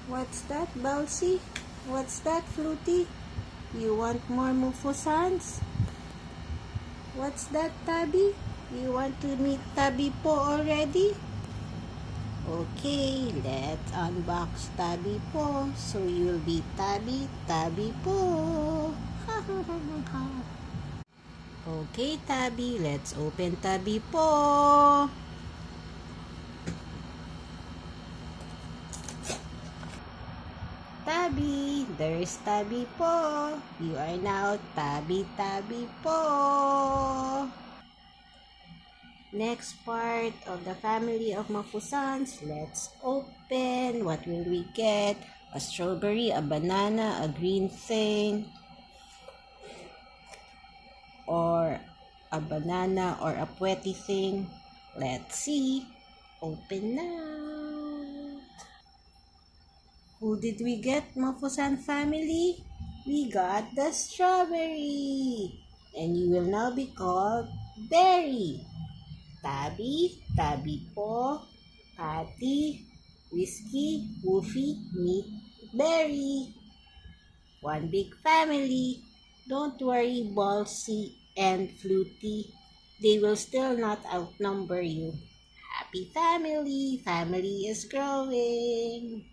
What's that, Balsi? What's that, Fluty? You want more Mufusans? What's that, Tabby? You want to meet Tabby Po already? Okay, let's unbox Tabby Po. So you'll be Tabby Po. Okay, Tabby, let's open Tabby Po. Tabby, there's Tabby Po. You are now Tabby Po. Next part of the family of Mafusans. Let's open. What will we get? A strawberry, a banana, a green thing, or a banana or a puweti thing. Let's see. Open now. Who did we get, Mafusan family? We got the strawberry. And you will now be called Berry. Tabby Po, Patty, Whiskey, Woofy, meet Berry. One big family. Don't worry, Ballsy and Fluty. They will still not outnumber you. Happy family. Family is growing.